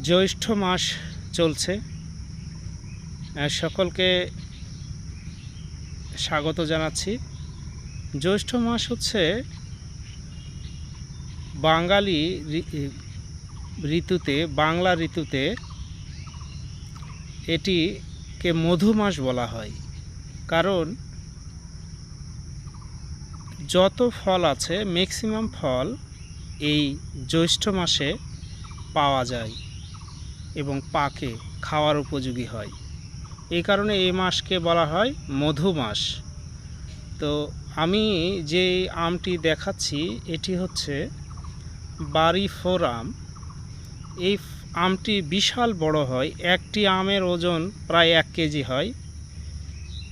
জ্যৈষ্ঠ মাস চলছে। সকলকে স্বাগত জানাচ্ছি। জ্যৈষ্ঠ মাস হচ্ছে বাঙালি ঋতুতে, বাংলা ঋতুতে এটিকে মধু মাস বলা হয়। কারণ যত ফল আছে ম্যাক্সিমাম ফল এই জ্যৈষ্ঠ মাসে পাওয়া যায় এবং পাকে, খাওয়ার উপযোগী হয়। এই কারণে এই মাসকে বলা হয় মধু মাস। তো আমি যে আমটি দেখাচ্ছি এটি হচ্ছে বাড়ি ফোর আম। এই আমটি বিশাল বড় হয়, একটি আমের ওজন প্রায় 1 কেজি হয়।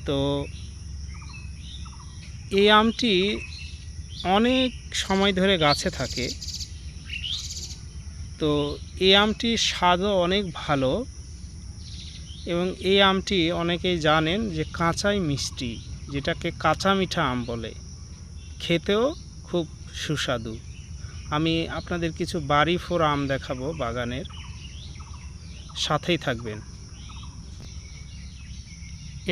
তো এই আমটি অনেক সময় ধরে গাছে থাকে। তো এই আমটির স্বাদও অনেক ভালো এবং এই আমটি অনেকেই জানেন যে কাঁচাই মিষ্টি, যেটাকে কাঁচা মিঠা আম বলে। খেতেও খুব সুস্বাদু। আমি আপনাদের কিছু বাড়ি ফোর আম দেখাবো বাগানের, সাথেই থাকবেন।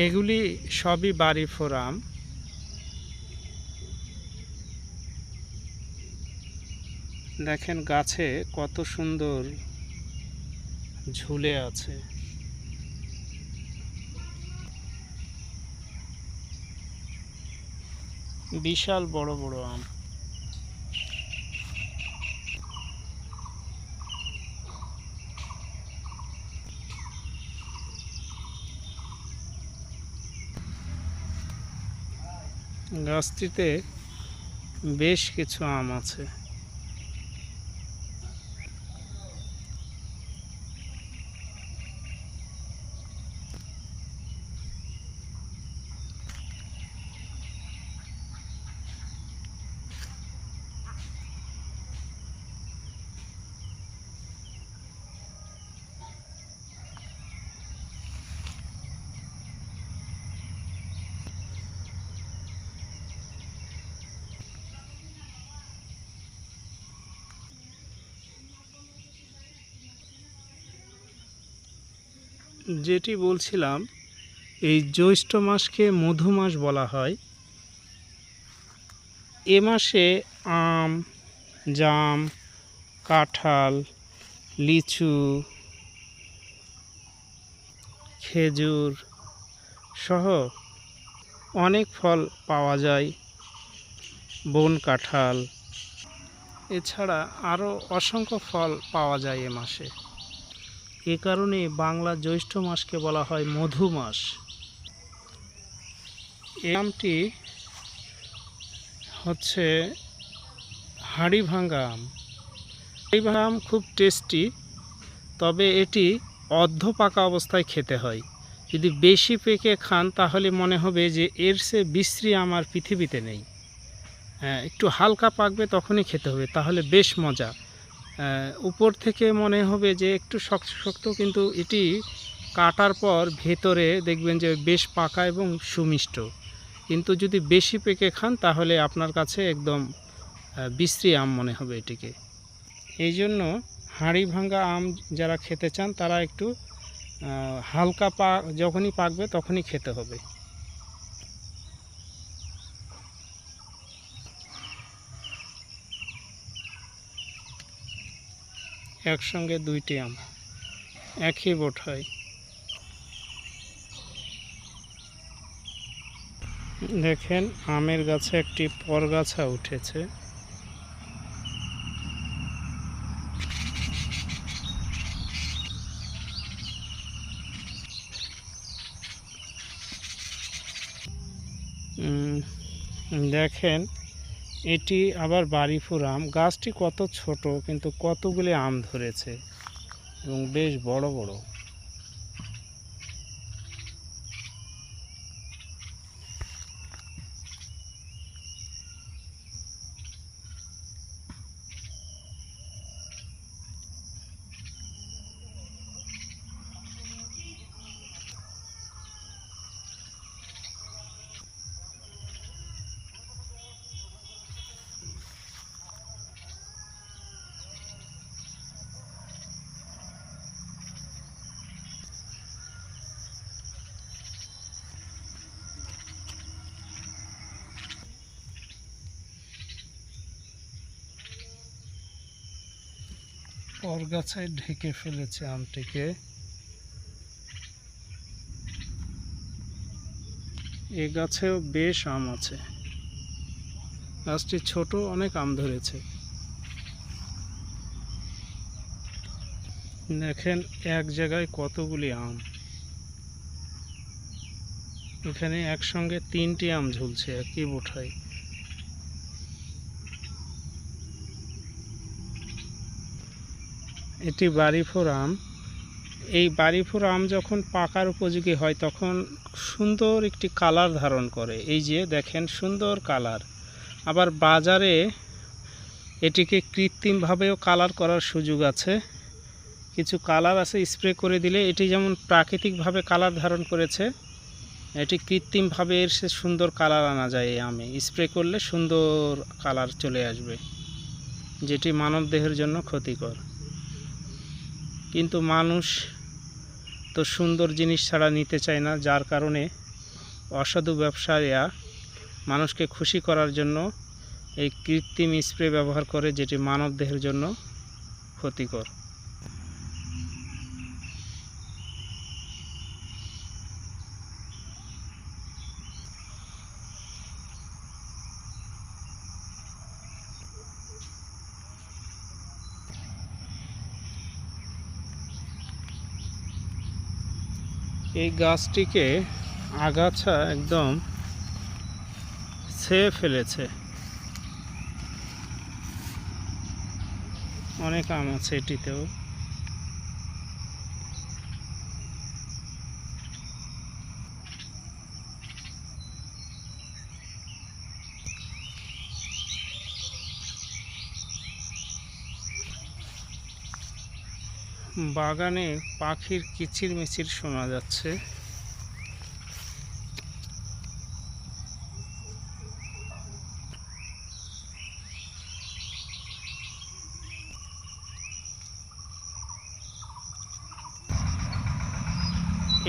এগুলি সবই বাড়ি ফোর আম। দেখেন গাছে কত সুন্দর ঝুলে আছে। বিশাল বড় বড় আম। গাছটিতে বেশ কিছু আম আছে। যেটি বলছিলাম, এই জ্যৈষ্ঠ মাসকে মধু মাস বলা হয়। এ মাসে আম, জাম, কাঁঠাল, লিচু, খেজুর সহ অনেক ফল পাওয়া যায়। বন কাঁঠাল এছাড়া আরও অসংখ্য ফল পাওয়া যায় এ মাসে। এ কারণে বাংলা জ্যৈষ্ঠ মাসকে বলা হয় মধু মাস। এই আমটি হচ্ছে হাড়িভাঙ্গা আম। হাড়িভাঙ্গা আম খুব টেস্টি, তবে এটি অর্ধ পাকা অবস্থায় খেতে হয়। যদি বেশি পেকে খান তাহলে মনে হবে যে এর চেয়ে বিশ্রী আম আর পৃথিবীতে নেই। একটু হালকা পাকবে তখনই খেতে হবে, তাহলে বেশ মজা। উপর থেকে মনে হবে যে একটু শক্ত শক্ত, কিন্তু এটি কাটার পর ভেতরে দেখবেন যে বেশ পাকা এবং সুমিষ্ট। কিন্তু যদি বেশি পেকে খান তাহলে আপনার কাছে একদম বিশ্রী আম মনে হবে এটিকে। এই জন্য হাঁড়ি ভাঙ্গা আম যারা খেতে চান তারা একটু হালকা যখনই পাকবে তখনই খেতে হবে। একসঙ্গে দুইটি আম একই বোট হয়। দেখেন আমের গাছে একটি পরগাছা উঠেছে। দেখেন এটি আবার বাড়িফুর আম। গাছটি কত ছোট কিন্তু কতগুলি আম ধরেছে এবং বেশ বড় বড়। পরগাছায় ঢেকে ফেলেছে আমটিকে। এ গাছেও বেশ আম আছে। গাছটি ছোট, অনেক আম ধরেছে। দেখেন এক জায়গায় কতগুলি আম। এখানে একসঙ্গে 3টি আম ঝুলছে একই মুঠায়। এটি বাড়িফোর আম। এই বাড়িফোর আম যখন পাকার উপযোগী হয় তখন সুন্দর একটি কালার ধারণ করে। এই যে দেখেন সুন্দর কালার। আবার বাজারে এটিকে কৃত্রিমভাবেও কালার করার সুযোগ আছে। কিছু কালার আছে স্প্রে করে দিলে, এটি যেমন প্রাকৃতিকভাবে কালার ধারণ করেছে, এটি কৃত্রিমভাবে এর সে সুন্দর কালার আনা যায়। এই আমে স্প্রে করলে সুন্দর কালার চলে আসবে, যেটি মানব দেহের জন্য ক্ষতিকর। কিন্তু মানুষ তো সুন্দর জিনিস ছাড়া নিতে চায় না, যার কারণে অসাধু ব্যবসায়ীরা মানুষকে খুশি করার জন্য এই কৃত্রিম স্প্রে ব্যবহার করে, যেটি মানব দেহের জন্য ক্ষতিকর। এই গাছটিকে আগাছা একদম ছেয়ে ফেলেছে। অনেক আম আছে এটিতেও। বাগানে পাখির কিচিরমিচির শোনা যাচ্ছে।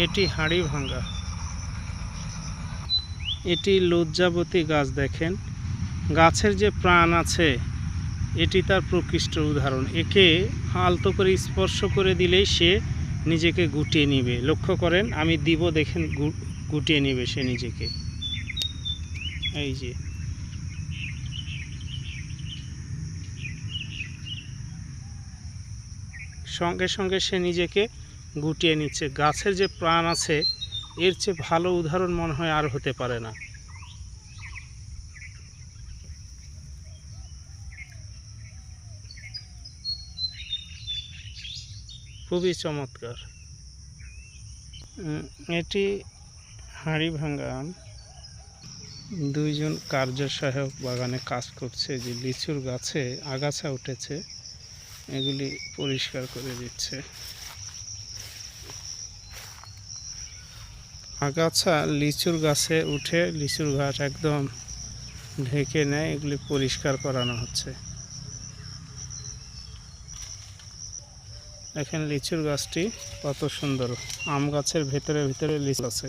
এটি হাড়ি ভাঙ্গা। এটি লজ্জাবতী গাছ। দেখেন গাছের যে প্রাণ আছে, এটি তার প্রকৃষ্ট উদাহরণ। একে আলতো করে স্পর্শ করে দিলেই সে নিজেকে গুটিয়ে নিবে। লক্ষ্য করেন, আমি দিব, দেখেন গুটিয়ে নিবে সে নিজেকে। এই যে সঙ্গে সঙ্গে সে নিজেকে গুটিয়ে নিচ্ছে। গাছের যে প্রাণ আছে, এর চেয়ে ভালো উদাহরণ মনে হয় আর হতে পারে না। খুবই চমৎকার। এটি হাড়ি ভাঙ্গা আম। দুইজন কার্য সহায়ক বাগানে কাজ করছে। যে লিচুর গাছে আগাছা উঠেছে, এগুলি পরিষ্কার করে দিচ্ছে। আগাছা লিচুর গাছে উঠে লিচুর গাছ একদম ঢেকে নেয়, এগুলি পরিষ্কার করানো হচ্ছে। দেখেন লিচুর গাছটি কত সুন্দর। আম গাছের ভেতরে ভেতরে লিচু আছে।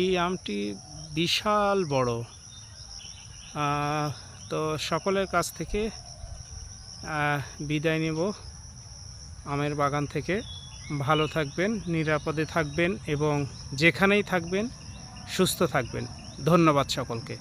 এই আমটি বিশাল বড়। তো সকলের কাছ থেকে বিদায় নেব আমের বাগান থেকে। ভালো থাকবেন, নিরাপদে থাকবেন এবং যেখানেই থাকবেন সুস্থ থাকবেন। ধন্যবাদ সকলকে।